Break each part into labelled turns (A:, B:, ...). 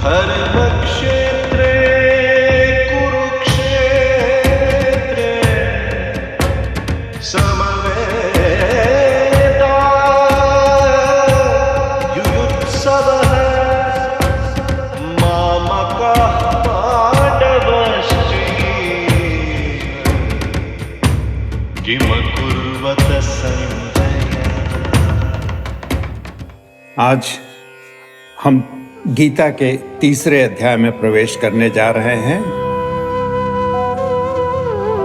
A: धर्मक्षेत्रे कुरुक्षेत्रे समवेता युयुत्सवः मामकः पाण्डवश्चैव किमकुर्वत सञ्जय।
B: आज हम गीता के तीसरे अध्याय में प्रवेश करने जा रहे हैं।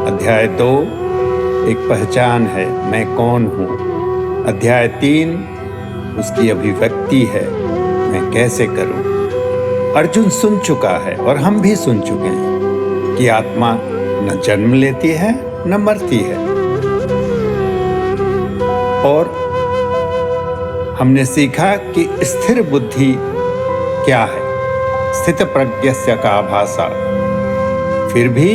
B: अध्याय 2 एक पहचान है, मैं कौन हूँ। अध्याय 3 उसकी अभिव्यक्ति है, मैं कैसे करूँ। अर्जुन सुन चुका है और हम भी सुन चुके हैं कि आत्मा न जन्म लेती है न मरती है, और हमने सीखा कि स्थिर बुद्धि क्या है, स्थित प्रज्ञस्य का आभासा। फिर भी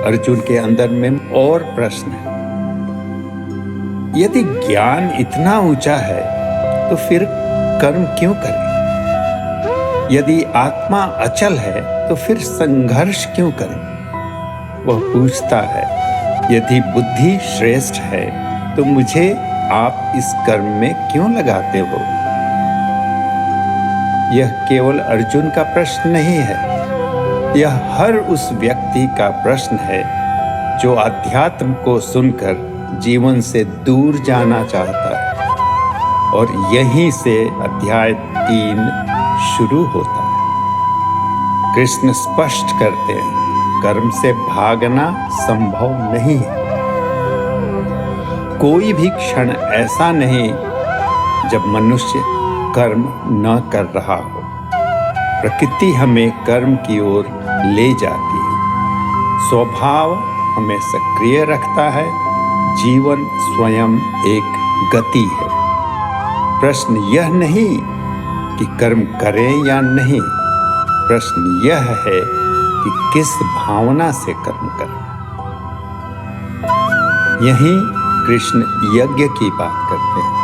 B: अर्जुन के अंदर में और प्रश्न है। यदि ज्ञान इतना ऊंचा है तो फिर कर्म क्यों करें? यदि आत्मा अचल है तो फिर संघर्ष क्यों करें? वह पूछता है, यदि बुद्धि श्रेष्ठ है तो मुझे आप इस कर्म में क्यों लगाते हो? यह केवल अर्जुन का प्रश्न नहीं है, यह हर उस व्यक्ति का प्रश्न है जो अध्यात्म को सुनकर जीवन से दूर जाना चाहता है। और यहीं से अध्याय 3 शुरू होता है। कृष्ण स्पष्ट करते हैं, कर्म से भागना संभव नहीं है। कोई भी क्षण ऐसा नहीं जब मनुष्य कर्म न कर रहा हो। प्रकृति हमें कर्म की ओर ले जाती है, स्वभाव हमें सक्रिय रखता है, जीवन स्वयं एक गति है। प्रश्न यह नहीं कि कर्म करें या नहीं, प्रश्न यह है कि किस भावना से कर्म करें। यहीं कृष्ण यज्ञ की बात करते हैं,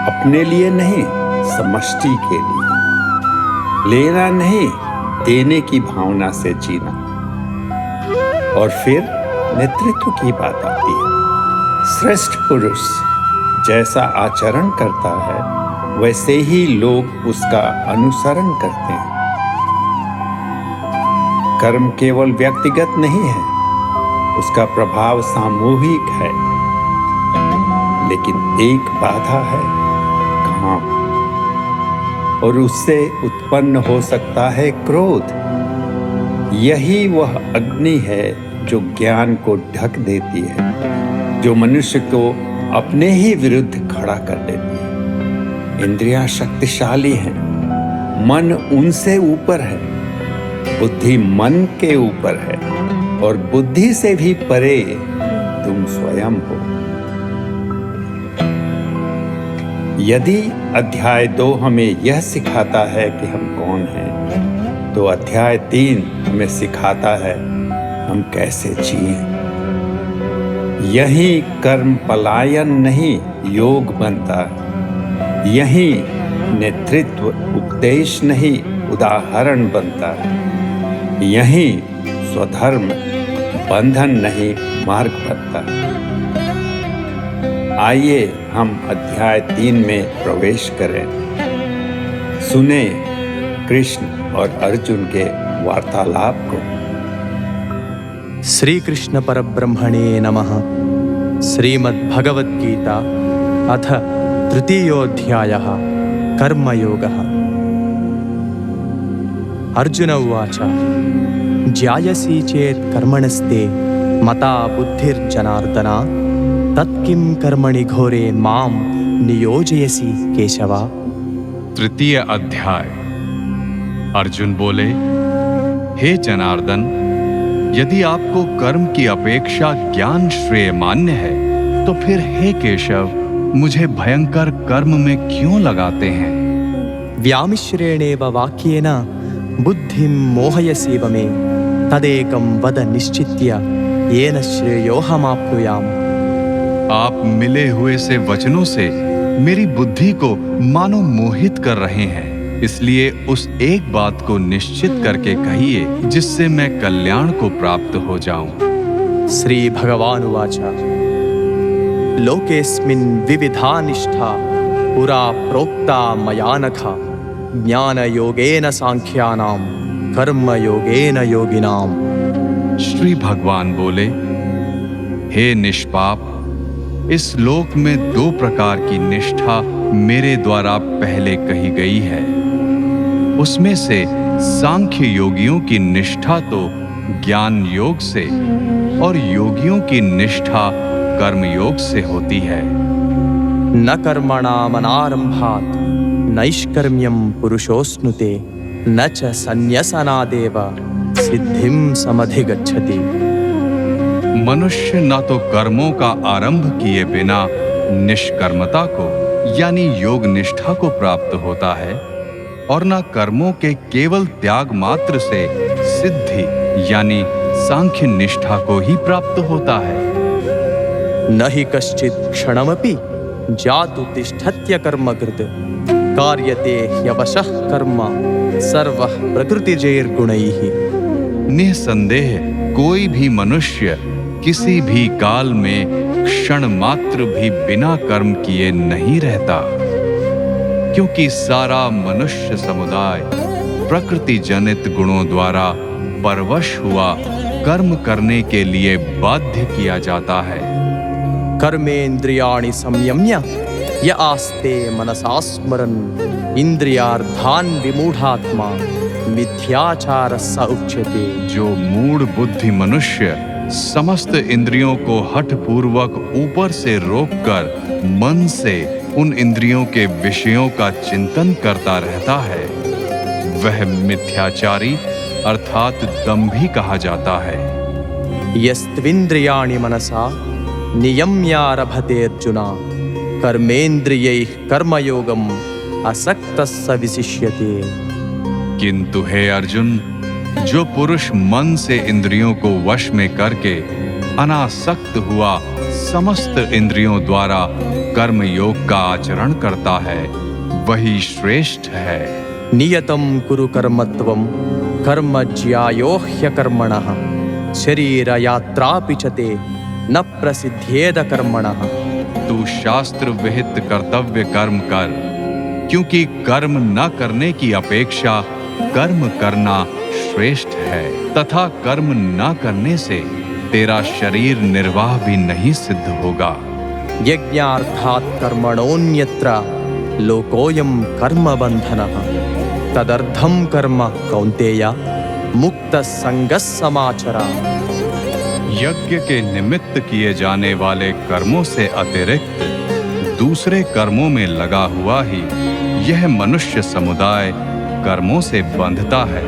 B: अपने लिए नहीं, समष्टि के लिए। लेना नहीं, देने की भावना से जीना। और फिर नेतृत्व की बात आती है। श्रेष्ठ पुरुष जैसा आचरण करता है वैसे ही लोग उसका अनुसरण करते हैं। कर्म केवल व्यक्तिगत नहीं है, उसका प्रभाव सामूहिक है। लेकिन एक बाधा है, काम, और उससे उत्पन्न हो सकता है क्रोध। यही वह अग्नि है जो ज्ञान को ढक देती है, जो मनुष्य को अपने ही विरुद्ध खड़ा कर देती है। इंद्रियां शक्तिशाली हैं, मन उनसे ऊपर है, बुद्धि मन के ऊपर है, और बुद्धि से भी परे तुम स्वयं हो। यदि अध्याय 2 हमें यह सिखाता है कि हम कौन हैं, तो अध्याय 3 हमें सिखाता है हम कैसे जिएं। यही कर्म पलायन नहीं, योग बनता है। यही नेतृत्व उपदेश नहीं, उदाहरण बनता है। यही स्वधर्म बंधन नहीं, मार्ग बनता है। आइए हम अध्याय 3 में प्रवेश करें। सुने कृष्ण और अर्जुन के वार्तालाप को।
C: श्री कृष्ण परब्रह्मणे नमः। श्रीमद्भगवद्गीता अथ तृतीयोऽध्यायः कर्मयोगः। अर्जुन उवाच ज्यायसि चेत् कर्मणस्ते मता बुद्धिर्जनार्दन तत्किं कर्मणि घोरे मां नियोजयसि केशव।
D: तृतीय अध्याय। अर्जुन बोले, हे जनार्दन, यदि आपको कर्म की अपेक्षा ज्ञान श्रेय मान्य है तो फिर हे केशव, मुझे भयंकर कर्म में क्यों लगाते हैं?
C: व्यामिश्रेणेव वाक्येन बुद्धिं मोहयसीव मे तदेकं वद निश्चित्य येन श्रेयोऽहमाप्नुयाम्।
D: आप मिले हुए से वचनों से मेरी बुद्धि को मानो मोहित कर रहे हैं। इसलिए उस एक बात को निश्चित करके कहिए जिससे मैं कल्याण को प्राप्त हो जाऊं।
C: श्री भगवानुवाच लोकेस्मिन् विविधा निष्ठा पुरा प्रोक्ता मया नघ ज्ञानयोगेन सांख्यानां कर्मयोगेन योगिनाम्।
D: श्री भगवान बोले, हे निष्पाप, इस लोक में 2 प्रकार की निष्ठा मेरे द्वारा पहले कही गई है। उसमें से सांख्य योगियों की निष्ठा तो ज्ञान योग से और योगियों की निष्ठा कर्म योग से होती है।
C: न कर्मणामनारंभात् नैष्कर्म्यं पुरुषोऽश्नुते न च संन्यसनादेव सिद्धिं समधिगच्छति।
D: मनुष्य न तो कर्मों का आरंभ किए बिना निष्कर्मता को यानी योग निष्ठा को प्राप्त होता है और न कर्मों के केवल त्याग मात्र से सिद्धि यानी सांख्य निष्ठा को ही प्राप्त होता है।
C: न हि कश्चित् क्षणमपि जातु तिष्ठत्य कर्मकृत् कार्यते ह्यवशः कर्म सर्वः प्रकृतिजैर्गुणैः।
D: निसंदेह कोई भी मनुष्य किसी भी काल में क्षण मात्र भी बिना कर्म किए नहीं रहता, क्योंकि सारा मनुष्य समुदाय प्रकृति जनित गुणों द्वारा परवश हुआ कर्म करने के लिए बाध्य किया जाता है।
C: कर्मेन्द्रियाणि संयम्य य आस्ते मनसा स्मरन् इंद्रियार्थान् विमूढ़ात्मा मिथ्याचारः स उच्यते।
D: जो मूढ़ बुद्धि मनुष्य समस्त इंद्रियों को हठ पूर्वक ऊपर से रोककर मन से उन इंद्रियों के विषयों का चिंतन करता रहता है, वह मिथ्याचारी अर्थात दंभी कहा जाता है।
C: यस्त्विन्द्रियाणि मनसा नियम्यारभते अर्जुना कर्मेन्द्रियैः कर्मयोगम् असक्तः स विशिष्यते।
D: किंतु हे अर्जुन, जो पुरुष मन से इंद्रियों को वश में करके अनासक्त हुआ समस्त इंद्रियों द्वारा कर्म योग का आचरण करता है, वही श्रेष्ठ है।
C: नियतं कुरु कर्मत्वं कर्म ज्यायो ह्यकर्मणः शरीरयात्रापि च ते न प्रसिद्ध्येद कर्मणः।
D: तू शास्त्र विहित कर्तव्य कर्म कर, क्योंकि कर्म न करने की अपेक्षा कर्म करना श्रेष्ठ है, तथा कर्म न करने से तेरा शरीर निर्वाह भी नहीं सिद्ध होगा।
C: यज्ञार्थात् कर्मणोऽन्यत्र लोकोऽयं कर्म बन्धनः तदर्थं कर्म कौन्तेय मुक्तः संगः समाचरा।
D: यज्ञ के निमित्त किए जाने वाले कर्मों से अतिरिक्त दूसरे कर्मों में लगा हुआ ही यह मनुष्य समुदाय कर्मों से बंधता है।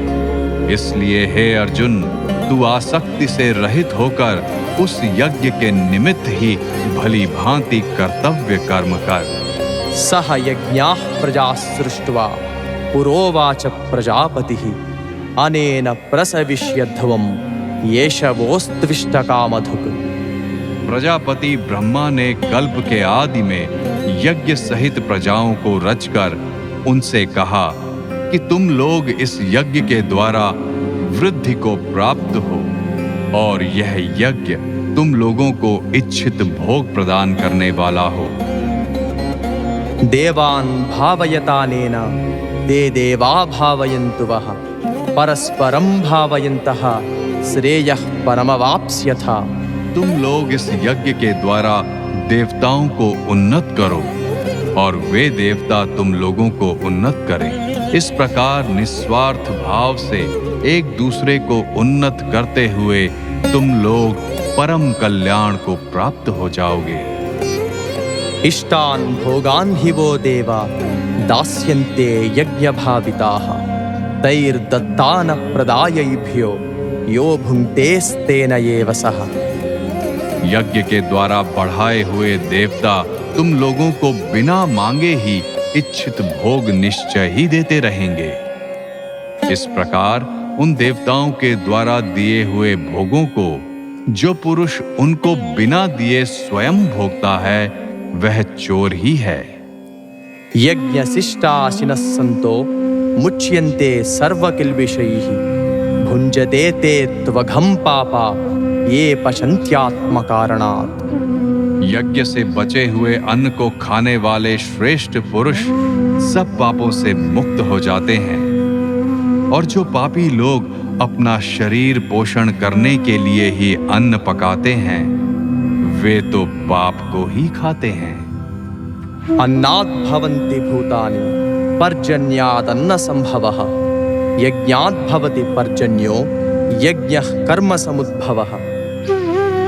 D: इसलिए हे अर्जुन, तू आसक्ति से रहित होकर उस यज्ञ के निमित्त ही भली भांति कर्तव्य कर्म कर।
C: सह यज्ञाः प्रजा सृष्ट्वा पुरोवाच प्रजापतिः अनेन प्रसविष्यध्वम् येषवोस्त्विष्ट कामधुक्।
D: प्रजापति ब्रह्मा ने कल्प के आदि में यज्ञ सहित प्रजाओं को रचकर उनसे कहा कि तुम लोग इस यज्ञ के द्वारा वृद्धि को प्राप्त हो, और यह यज्ञ तुम लोगों को इच्छित भोग प्रदान करने वाला हो।
C: देवान् भावयतानेन ते देवा भावयन्तु वः परस्परं भावयन्तः श्रेयः परमवाप्स्यथा।
D: तुम लोग इस यज्ञ के द्वारा देवताओं को उन्नत करो और वे देवता तुम लोगों को उन्नत करें। इस प्रकार निस्वार्थ भाव से एक दूसरे को उन्नत करते हुए तुम लोग परम कल्याण को प्राप्त हो जाओगे।
C: इष्टान् भोगान् हि वो देवा दास्यन्ते यज्ञभाविताः तैर्दत्तान् प्रदायैभ्यो यो भुङ्क्तेस्तेन एव सः।
D: यज्ञ के द्वारा बढ़ाए हुए देवता तुम लोगों को बिना मांगे ही इच्छित भोग निश्चय ही देते रहेंगे। इस प्रकार उन देवताओं के द्वारा दिए हुए भोगों को जो पुरुष उनको बिना दिए स्वयं भोगता है, वह चोर ही है।
C: यज्ञशिष्टाशिनः सन्तो मुच्यन्ते सर्वकिल्बिषैः भुञ्जते ते त्वघं पापा ये पचन्त्यात्मकारणात्।
D: यज्ञ से बचे हुए अन्न को खाने वाले श्रेष्ठ पुरुष सब पापों से मुक्त हो जाते हैं, और जो पापी लोग अपना शरीर पोषण करने के लिए ही अन्न पकाते हैं वे तो पाप को ही खाते हैं।
C: अन्नात् भवन्ति भूतानि पर्जन्यादन्न संभवः यज्ञात् भवति पर्जन्यो यज्ञः कर्म समुद्भवः।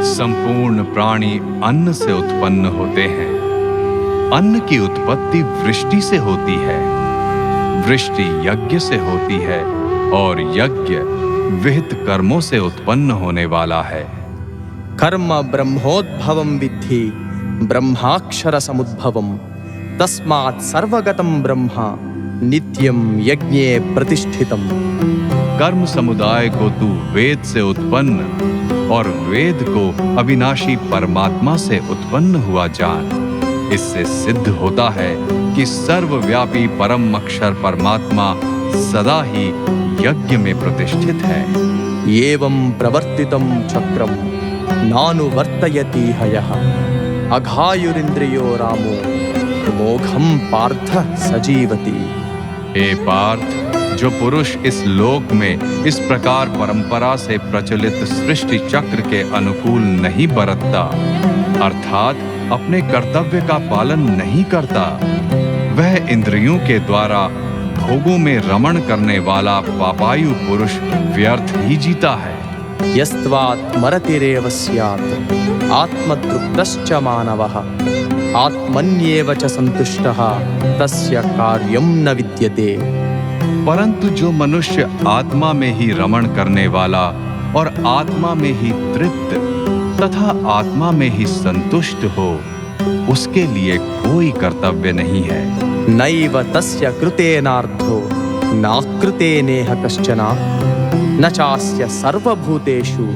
D: संपूर्ण प्राणी अन्न से उत्पन्न होते हैं। अन्न की उत्पत्ति वृष्टि से होती है, वृष्टि यज्ञ से होती है, और यज्ञ विहित कर्मों से उत्पन्न होने वाला है।
C: कर्म ब्रह्मोद्भवं विद्धि ब्रह्माक्षर समुद्भवम् तस्मात् सर्वगतं ब्रह्म नित्यं यज्ञे प्रतिष्ठितम्।
D: कर्म समुदाय को तू वेद से उत्पन्न और वेद को अविनाशी परमात्मा से उत्पन्न हुआ जान। इससे सिद्ध होता है कि सर्वव्यापी परम अक्षर परमात्मा सदा ही यज्ञ में प्रतिष्ठित है।
C: एवं प्रवर्तितं चक्रं नानुवर्तयति हयः अघायुरिन्द्रियो रामो मोघं पार्थ सजीवति।
D: हे पार्थ, जो पुरुष इस लोक में इस प्रकार परंपरा से प्रचलित सृष्टि चक्र के अनुकूल नहीं बरतता, अर्थात अपने कर्तव्य का पालन नहीं करता, वह इंद्रियों के द्वारा भोगों में रमण करने वाला पापायु पुरुष व्यर्थ ही जीता है।
C: यस्त्वात् मरतिरेव स्यात् आत्मतृप्तश्च मानवः आत्मन्येव च संतुष्टः तस्य कार्यं न विद्यते।
D: परंतु जो मनुष्य आत्मा में ही रमण करने वाला और आत्मा में ही तृप्त तथा आत्मा में ही संतुष्ट हो, उसके लिए कोई कर्तव्य नहीं है।
C: नैव तस्य कृतेनार्थो नाकृतेनेह कश्चन न चास्य सर्वभूतेषु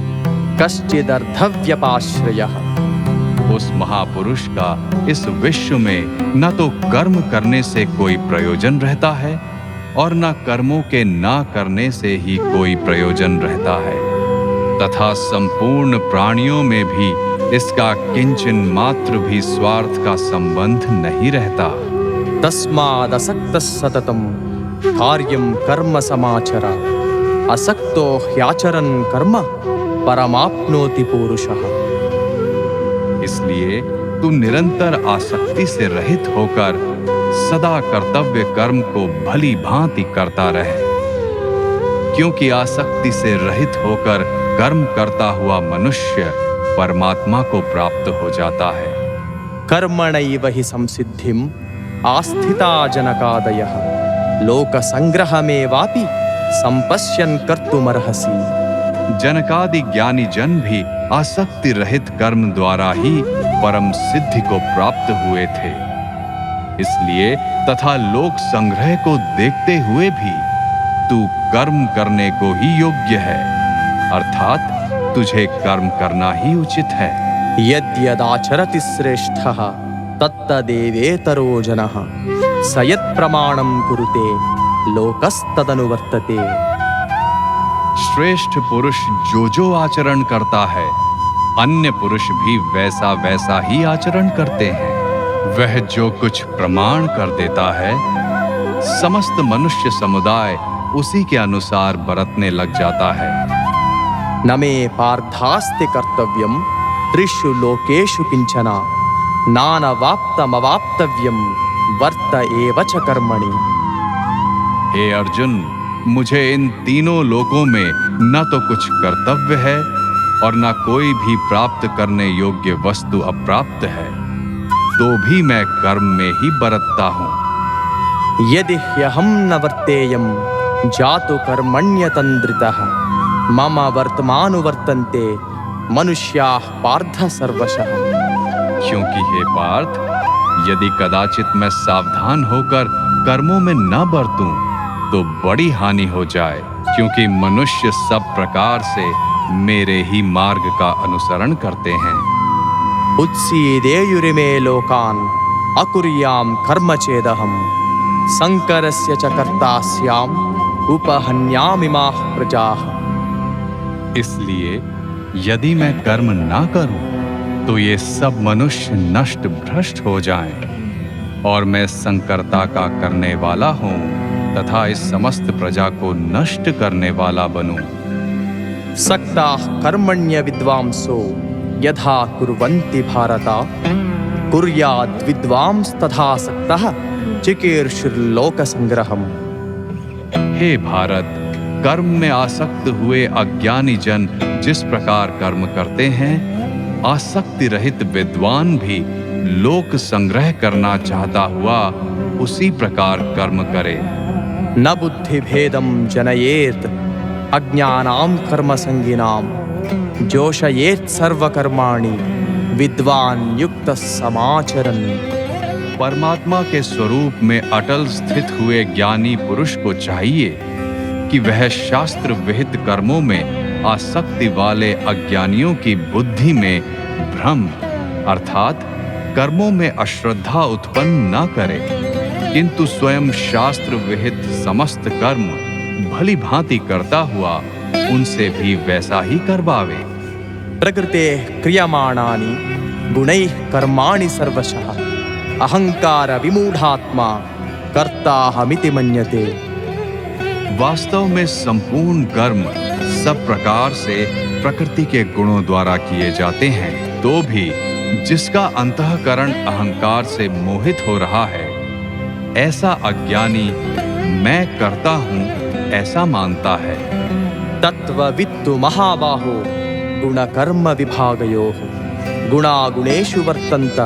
C: कश्चिदर्थव्यपाश्रयः।
D: उस महापुरुष का इस विश्व में न तो कर्म करने से कोई प्रयोजन रहता है और न कर्मों के ना करने से ही कोई प्रयोजन रहता है, तथा संपूर्ण प्राणियों में भी इसका किंचन मात्र भी स्वार्थ का संबंध नहीं रहता।
C: तस्मादसक्तः सततं कार्यं कर्म समाचर असक्तो ह्याचरन् कर्म परमाप्नोति पुरुषः।
D: इसलिए तू निरंतर आसक्ति से रहित होकर सदा कर्तव्य कर्म को भली भांति करता रहे, क्योंकि आसक्ति से रहित होकर कर्म करता हुआ मनुष्य परमात्मा को प्राप्त हो जाता है।
C: कर्मणैव हि संसिद्धिम् आस्थिता जनकादयः लोक संग्रहमेवापि संपश्यन् कर्तुमर्हसि।
D: जनकादि ज्ञानी जन भी आसक्ति रहित कर्म द्वारा ही परम सिद्धि को प्राप्त हुए थे। इसलिए तथा लोक संग्रह को देखते हुए भी तू कर्म करने को ही योग्य है, अर्थात तुझे कर्म करना ही उचित है।
C: यद्यदाचरति श्रेष्ठः तत्तदेवेतरो जनः स यत्प्रमाणं कुरुते लोकस्तदनुवर्तते।
D: श्रेष्ठ पुरुष जो आचरण करता है, अन्य पुरुष भी वैसा वैसा ही आचरण करते हैं। वह जो कुछ प्रमाण कर देता है, समस्त मनुष्य समुदाय उसी के अनुसार बरतने लग जाता है।
C: न मे पार्थास्ति कर्तव्यं त्रिषु लोकेषु किंचन नानवाप्तमवाप्तव्यं वर्त एव च कर्मणि।
D: हे अर्जुन, मुझे इन तीनों लोकों में न तो कुछ कर्तव्य है और न कोई भी प्राप्त करने योग्य वस्तु अप्राप्त है, तो भी मैं कर्म में ही बरतता हूँ।
C: यदि ह्यहं न वर्तेयं जातु कर्मण्यतन्द्रितः मम वर्तमानुवर्तन्ते मनुष्याः पार्थ सर्वशः।
D: क्योंकि हे पार्थ, यदि कदाचित मैं सावधान होकर कर्मों में न बरतूं तो बड़ी हानि हो जाए, क्योंकि मनुष्य सब प्रकार से मेरे ही मार्ग का अनुसरण करते हैं।
C: उत्सीदेयुरिमे लोकान् अकुर्यां कर्म चेदहम् संकरस्य च कर्ता स्याम उपहन्यामिमाः प्रजाः।
D: इसलिए यदि मैं कर्म ना करूं तो ये सब मनुष्य नष्ट भ्रष्ट हो जाएं और मैं संकर्ता का करने वाला हूं तथा इस समस्त प्रजा को नष्ट करने वाला बनूं।
C: सक्ताः कर्मण्य विद्वांसो यथा कुर्वन्ति भारत कुर्याद् विद्वांस्तथा सक्तः चिकीर्षुर्लोक संग्रहम्।
D: हे भारत, कर्म में आसक्त हुए अज्ञानी जन जिस प्रकार कर्म करते हैं, आसक्ति रहित विद्वान भी लोक संग्रह करना चाहता हुआ उसी प्रकार कर्म करे।
C: न बुद्धि भेदम जनयेत अज्ञानां कर्म संगिनां जोषयेत सर्वकर्माणि विद्वान युक्त समाचरन्।
D: परमात्मा के स्वरूप में अटल स्थित हुए ज्ञानी पुरुष को चाहिए कि वह शास्त्र विहित कर्मों में आसक्ति वाले अज्ञानियों की बुद्धि में भ्रम अर्थात कर्मों में अश्रद्धा उत्पन्न न करे, किंतु स्वयं शास्त्र विहित समस्त कर्म भली भांति करता हुआ उनसे भी वैसा ही करवावे।
C: प्रकृते क्रियमाणानि गुणैः कर्माणि सर्वशः अहंकार विमूढ़ात्मा कर्ताहमिति मन्यते।
D: वास्तव में संपूर्ण कर्म सब प्रकार से प्रकृति के गुणों द्वारा किए जाते हैं, तो भी जिसका अंतःकरण अहंकार से मोहित हो रहा है, ऐसा अज्ञानी मैं करता हूं ऐसा मानता है।
C: तत्त्ववित्तु महाबाहो गुणकर्म विभागयोः गुणागुणेषु वर्तन्त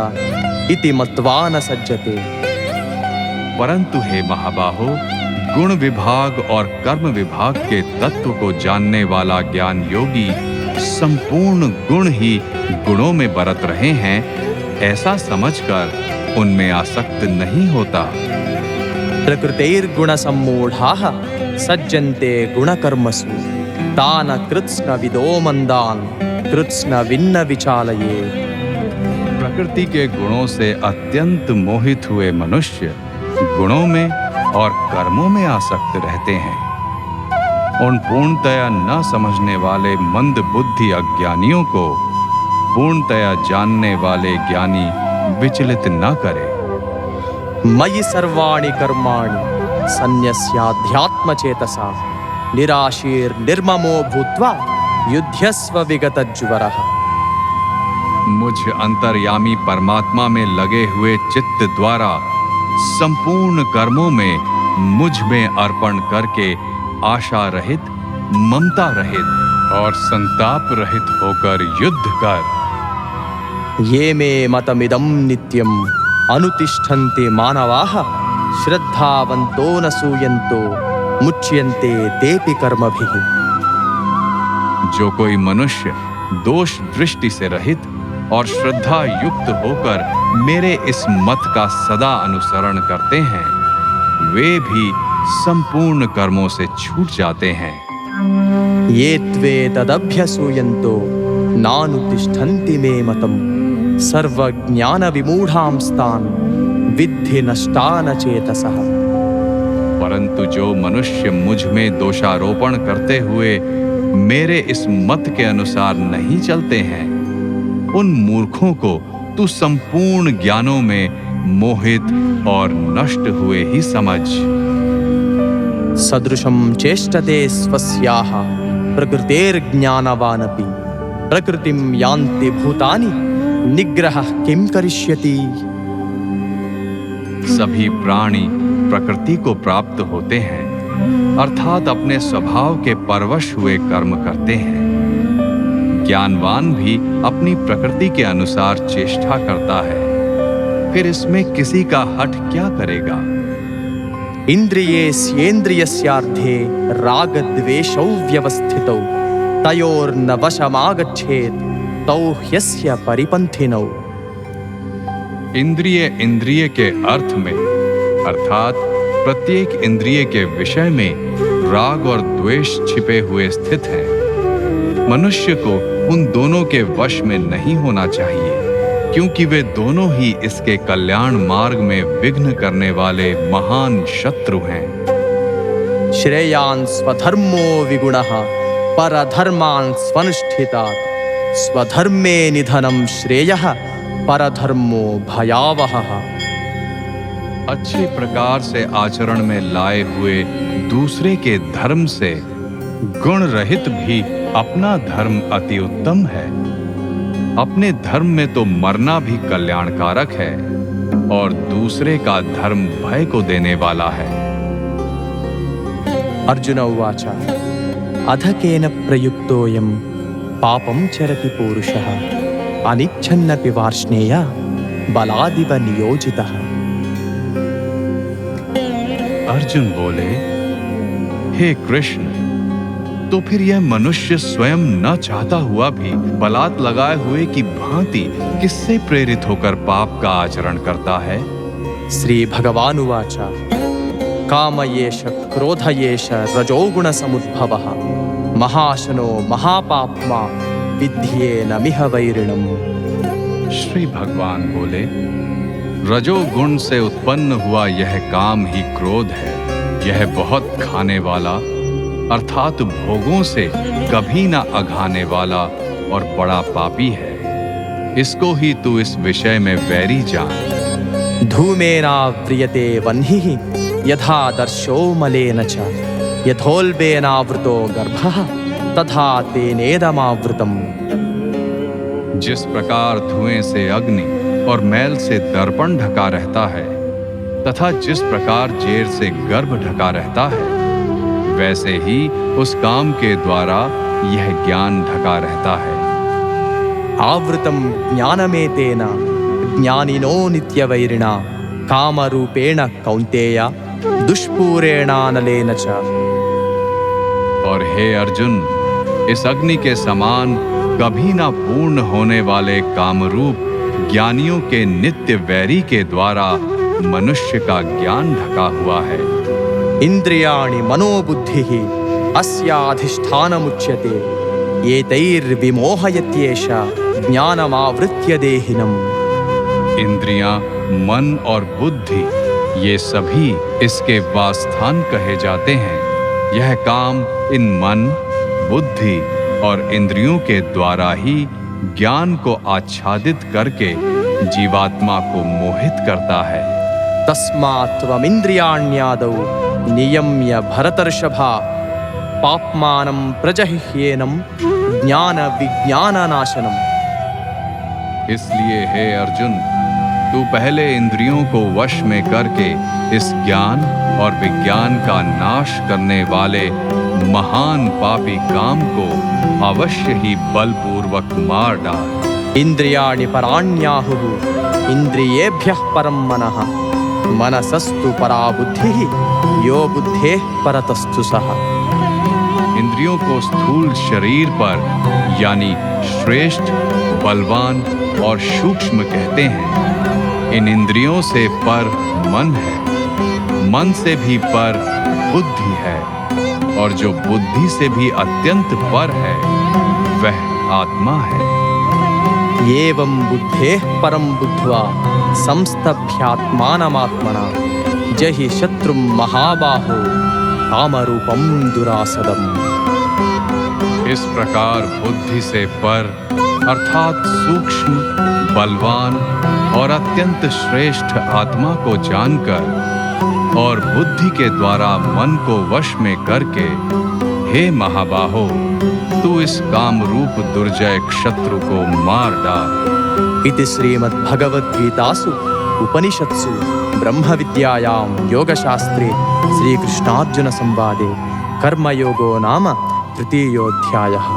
C: इति मत्वा न सज्जते।
D: परंतु हे महाबाहो, गुण विभाग और कर्म विभाग के तत्व को जानने वाला ज्ञान योगी संपूर्ण गुण ही गुणों में बरत रहे हैं ऐसा समझकर उनमें आसक्त नहीं होता।
C: प्रकृतेर्गुण सम्मूढ़ाः सज्जन्ते गुणकर्मसु तान् कृत्स्न विदो मंदान् कृत्स्न विन्न विचालये।
D: प्रकृति के गुणों से अत्यंत मोहित हुए मनुष्य गुणों में और कर्मों में आसक्त रहते हैं। उन पूर्णतया न समझने वाले मंद बुद्धि अज्ञानियों को पूर्णतया जानने वाले ज्ञानी विचलित न करे।
C: मयि सर्वाणि कर्माणि सन्न्यस्याध्यात्म चेतसा निराशीर्निर्ममो भूत्वा युध्यस्व विगतज्वरः।
D: मुझ अंतर्यामी परमात्मा में लगे हुए चित्त द्वारा संपूर्ण कर्मों में मुझ में अर्पण करके आशा रहित, ममता रहित और संताप रहित होकर युद्ध कर।
C: ये मे मतमिदं नित्यम् अनुतिष्ठन्ते मानवाः श्रद्धावन्तो न सूयन्तो मुच्यन्ते तेऽपि कर्मभिः।
D: जो कोई मनुष्य दोष दृष्टि से रहित और श्रद्धा युक्त होकर मेरे इस मत का सदा अनुसरण करते हैं, वे भी संपूर्ण कर्मों से छूट जाते हैं।
C: ये त्वे तदभ्यसूयन्तो नानुतिष्ठन्ति मे मतम् सर्वज्ञान विमूढ़ांस्तान् विद्धि नष्टान चेतसः।
D: परंतु जो मनुष्य मुझ में दोषारोपण करते हुए मेरे इस मत के अनुसार नहीं चलते हैं, उन मूर्खों को तू संपूर्ण ज्ञानों में मोहित और नष्ट हुए ही समझ।
C: सदृशं चेष्टते स्वस्याः प्रकृतेर्ज्ञानवानपि प्रकृतिं यान्ति भूतानि निग्रहः किं करिष्यति।
D: सभी प्राणी प्रकृति को प्राप्त होते हैं, अर्थात अपने स्वभाव के परवश हुए कर्म करते हैं। ज्ञानवान भी अपनी प्रकृति के अनुसार चेष्टा करता है, फिर इसमें किसी का हठ क्या करेगा।
C: इन्द्रियेन्द्रियस्यार्थे रागद्वेषौ व्यवस्थितौ तयोर्न वशमागच्छेत् तौ ह्यस्य परिपन्थिनौ।
D: इंद्रिय इंद्रिय के अर्थ में अर्थात प्रत्येक इंद्रिय के विषय में राग और द्वेष छिपे हुए स्थित हैं। मनुष्य को उन दोनों के वश में नहीं होना चाहिए, क्योंकि वे दोनों ही इसके कल्याण मार्ग में विघ्न करने वाले महान शत्रु हैं।
C: श्रेयान् स्वधर्मो विगुणः परधर्मान् स्वनुष्ठितात् स्वधर्मे निधनं श्रेयः परधर्मो भयावहः।
D: अच्छे प्रकार से आचरण में लाए हुए दूसरे के धर्म से गुण रहित भी अपना धर्म अति उत्तम है। अपने धर्म में तो मरना भी कल्याणकारक है और दूसरे का धर्म भय को देने वाला है।
C: अर्जुन उवाच अधकेन प्रयुक्तोऽयं पापं चरति पूरुषः अनिच्छन्नपि वार्ष्णेय बलादिव नियोजितः।
D: अर्जुन बोले, हे कृष्ण, तो फिर यह मनुष्य स्वयं न चाहता हुआ भी बलात् लगाए हुए की भांति किससे प्रेरित होकर पाप का आचरण करता है?
C: श्री भगवान उवाच कामयेष क्रोधयेष रजोगुण समुद्भवः महाशनो महापाप्मा विद्येनमिह वैरिणम्।
D: श्री भगवान बोले, रजोगुण से उत्पन्न हुआ यह काम ही क्रोध है। यह बहुत खाने वाला अर्थात भोगों से कभी न अघाने वाला और बड़ा पापी है। इसको ही तू इस विषय में वैरी जान।
C: धूमेनाव्रियते वह्निः यथा दर्शो मलेन च यथोल्बेनावृतो गर्भः तथा तेनेदमावृतम्।
D: जिस प्रकार धुएं से अग्नि और मैल से दर्पण ढका रहता है तथा जिस प्रकार जेर से गर्भ ढका रहता है, वैसे ही उस काम के द्वारा यह ज्ञान ढका रहता है।
C: आवृतम ज्ञानमेतेन ज्ञानिनो नित्यवैरिणा कामरूपेण कौन्तेय दुष्पूरेणानलेन च।
D: और हे अर्जुन, इस अग्नि के समान कभी ना पूर्ण होने वाले कामरूप ज्ञानियों के नित्य वैरी के द्वारा मनुष्य का ज्ञान ढका हुआ है।
C: इंद्रियाणि मनोबुद्धिः अस्याधिष्ठानमुच्यते एतैर्विमोहयत्येष ज्ञानमावृत्य देहिनम्।
D: इंद्रियां, मन और बुद्धि ये सभी इसके वासस्थान कहे जाते हैं। यह काम इन मन, बुद्धि और इंद्रियों के द्वारा ही ज्ञान को आच्छादित करके जीवात्मा को मोहित करता है।
C: तस्मात् त्वमिन्द्रियाण्यादौ नियम्य भरतर्षभा पाप्मानं प्रजह्येनं ज्ञान विज्ञाननाशनम्।
D: इसलिए हे अर्जुन, तू पहले इंद्रियों को वश में करके इस ज्ञान और विज्ञान का नाश करने वाले महान पापी काम को अवश्य ही बलपूर्वक मार डाल।
C: इंद्रियाणि पराण्याहुः इंद्रियेभ्यः परं मनः मनसस्तु परा बुद्धिः यो बुद्धेः परतस्तु सः।
D: इंद्रियों को स्थूल शरीर पर यानी श्रेष्ठ, बलवान और सूक्ष्म कहते हैं। इन इंद्रियों से पर मन है, मन से भी पर बुद्धि है, और जो बुद्धि से भी अत्यंत पर है वह आत्मा है।
C: एवं बुद्धेः परं बुद्ध्वा संस्तभ्यात्मानमात्मना जहि शत्रुं महाबाहो कामरूपं दुरासदम्।
D: इस प्रकार बुद्धि से पर अर्थात सूक्ष्म, बलवान और अत्यंत श्रेष्ठ आत्मा को जानकर और बुद्धि के द्वारा मन को वश में करके, हे महाबाहो, तू इस कामरूप दुर्जय शत्रु को मार डाल।
C: इति श्रीमद्भगवद्गीतासु उपनिषत्सु ब्रह्मविद्यायां योगशास्त्रे श्रीकृष्णार्जुन संवादे कर्मयोगो नाम तृतीयोऽध्यायः।